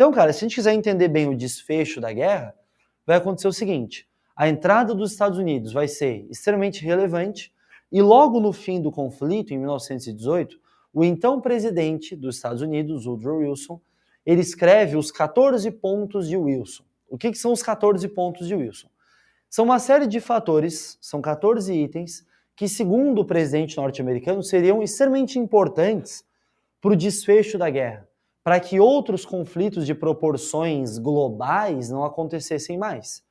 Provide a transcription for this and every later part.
Então, cara, se a gente quiser entender bem o desfecho da guerra, vai acontecer o seguinte: a entrada dos Estados Unidos vai ser extremamente relevante e logo no fim do conflito, em 1918, o então presidente dos Estados Unidos, Woodrow Wilson, ele escreve os 14 pontos de Wilson. O que são os 14 pontos de Wilson? São uma série de fatores, são 14 itens, que, segundo o presidente norte-americano, seriam extremamente importantes para o desfecho da guerra, para que outros conflitos de proporções globais não acontecessem mais.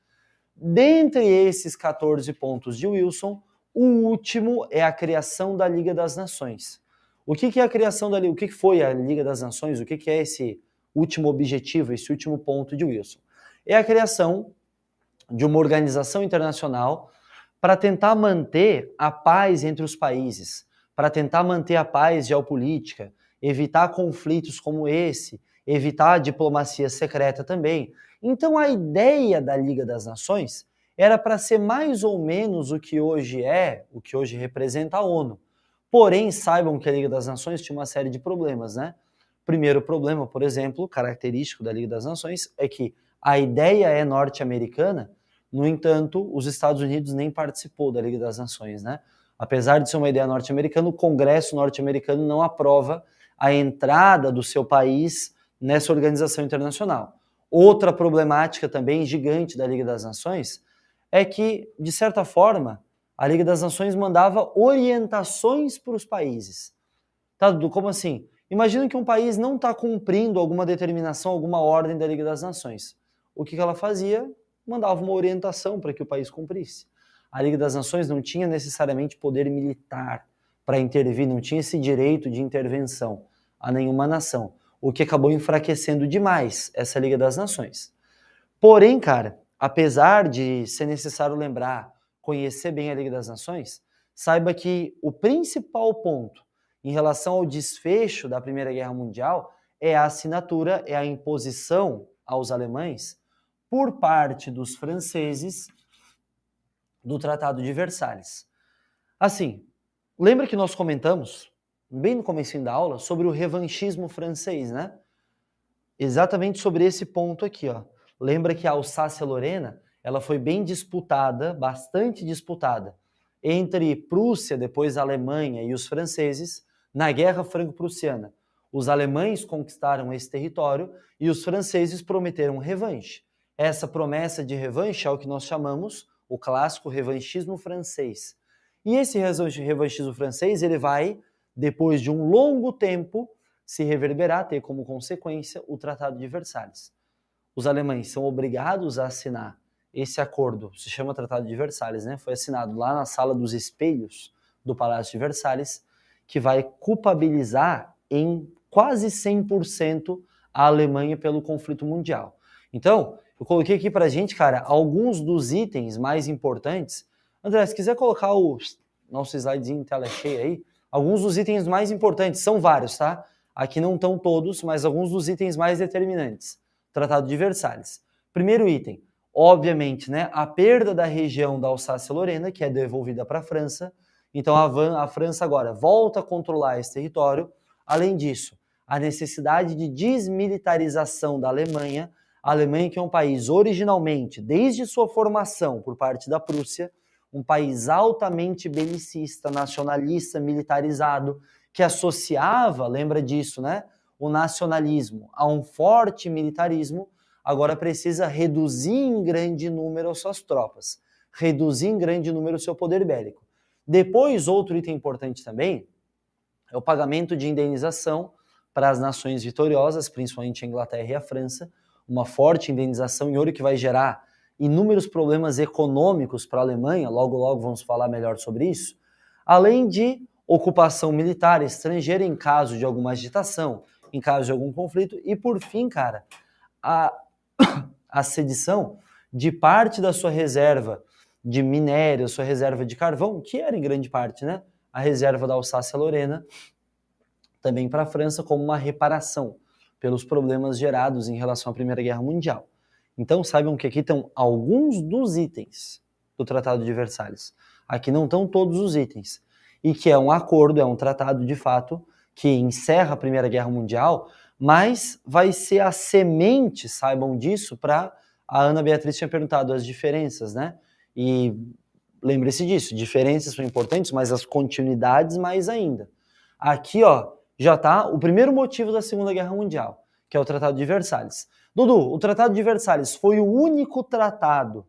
Dentre esses 14 pontos de Wilson, o último é a criação da Liga das Nações. O que é a criação da Liga? O que foi a Liga das Nações? O que é esse último objetivo, esse último ponto de Wilson? É a criação de uma organização internacional para tentar manter a paz entre os países, para tentar manter a paz geopolítica, evitar conflitos como esse, evitar a diplomacia secreta também. Então a ideia da Liga das Nações era para ser mais ou menos o que hoje representa a ONU. Porém, saibam que a Liga das Nações tinha uma série de problemas, né? Primeiro problema, por exemplo, característico da Liga das Nações, é que a ideia é norte-americana. No entanto, os Estados Unidos nem participou da Liga das Nações, né? Apesar de ser uma ideia norte-americana, o Congresso norte-americano não aprova a entrada do seu país nessa organização internacional. Outra problemática também gigante da Liga das Nações é que, de certa forma, a Liga das Nações mandava orientações para os países. Tá, Dudu? Como assim? Imagina que um país não está cumprindo alguma determinação, alguma ordem da Liga das Nações. O que ela fazia? Mandava uma orientação para que o país cumprisse. A Liga das Nações não tinha necessariamente poder militar para intervir, não tinha esse direito de intervenção a nenhuma nação, o que acabou enfraquecendo demais essa Liga das Nações. Porém, cara, apesar de ser necessário lembrar, conhecer bem a Liga das Nações, saiba que o principal ponto em relação ao desfecho da Primeira Guerra Mundial é a assinatura, é a imposição aos alemães por parte dos franceses do Tratado de Versalhes. Assim, lembra que nós comentamos, bem no comecinho da aula, sobre o revanchismo francês, né? Exatamente sobre esse ponto aqui, ó. Lembra que a Alsácia-Lorena, ela foi bem disputada, bastante disputada, entre Prússia, depois a Alemanha e os franceses, na Guerra Franco-Prussiana. Os alemães conquistaram esse território e os franceses prometeram revanche. Essa promessa de revanche é o que nós chamamos o clássico revanchismo francês. E esse revanchismo francês, ele vai, depois de um longo tempo, se reverberar, ter como consequência o Tratado de Versalhes. Os alemães são obrigados a assinar esse acordo, se chama Tratado de Versalhes, né? Foi assinado lá na Sala dos Espelhos do Palácio de Versalhes, que vai culpabilizar em quase 100% a Alemanha pelo conflito mundial. Então, eu coloquei aqui pra gente, cara, alguns dos itens mais importantes. André, se quiser colocar o nosso slidezinho em tela cheia aí, alguns dos itens mais importantes, são vários, tá? Aqui não estão todos, mas alguns dos itens mais determinantes. Tratado de Versalhes. Primeiro item, obviamente, né, a perda da região da Alsácia-Lorena, que é devolvida para a França. Então a França agora volta a controlar esse território. Além disso, a necessidade de desmilitarização da Alemanha. A Alemanha, que é um país originalmente, desde sua formação por parte da Prússia, um país altamente belicista, nacionalista, militarizado, que associava, lembra disso, né, o nacionalismo a um forte militarismo, agora precisa reduzir em grande número as suas tropas, reduzir em grande número o seu poder bélico. Depois, outro item importante também é o pagamento de indenização para as nações vitoriosas, principalmente a Inglaterra e a França, uma forte indenização em ouro que vai gerar inúmeros problemas econômicos para a Alemanha, logo vamos falar melhor sobre isso, além de ocupação militar estrangeira em caso de alguma agitação, em caso de algum conflito, e por fim, cara, a sedição de parte da sua reserva de minério, sua reserva de carvão, que era em grande parte, né, a reserva da Alsácia-Lorena, também para a França, como uma reparação pelos problemas gerados em relação à Primeira Guerra Mundial. Então saibam que aqui estão alguns dos itens do Tratado de Versalhes. Aqui não estão todos os itens. E que é um acordo, é um tratado de fato, que encerra a Primeira Guerra Mundial, mas vai ser a semente, saibam disso, para a Ana Beatriz tinha perguntado as diferenças, né? E lembre-se disso, diferenças são importantes, mas as continuidades mais ainda. Aqui, ó, já está o primeiro motivo da Segunda Guerra Mundial, que é o Tratado de Versalhes. Dudu, o Tratado de Versalhes foi o único tratado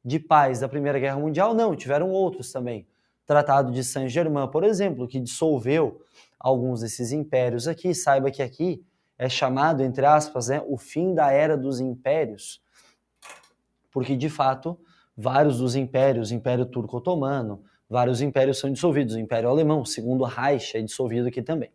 de paz da Primeira Guerra Mundial? Não, tiveram outros também. Tratado de Saint-Germain, por exemplo, que dissolveu alguns desses impérios aqui. Saiba que aqui é chamado, entre aspas, né, o fim da Era dos Impérios, porque, de fato, vários dos impérios, o Império Turco-Otomano, vários impérios são dissolvidos. O Império Alemão, o Segundo Reich, é dissolvido aqui também.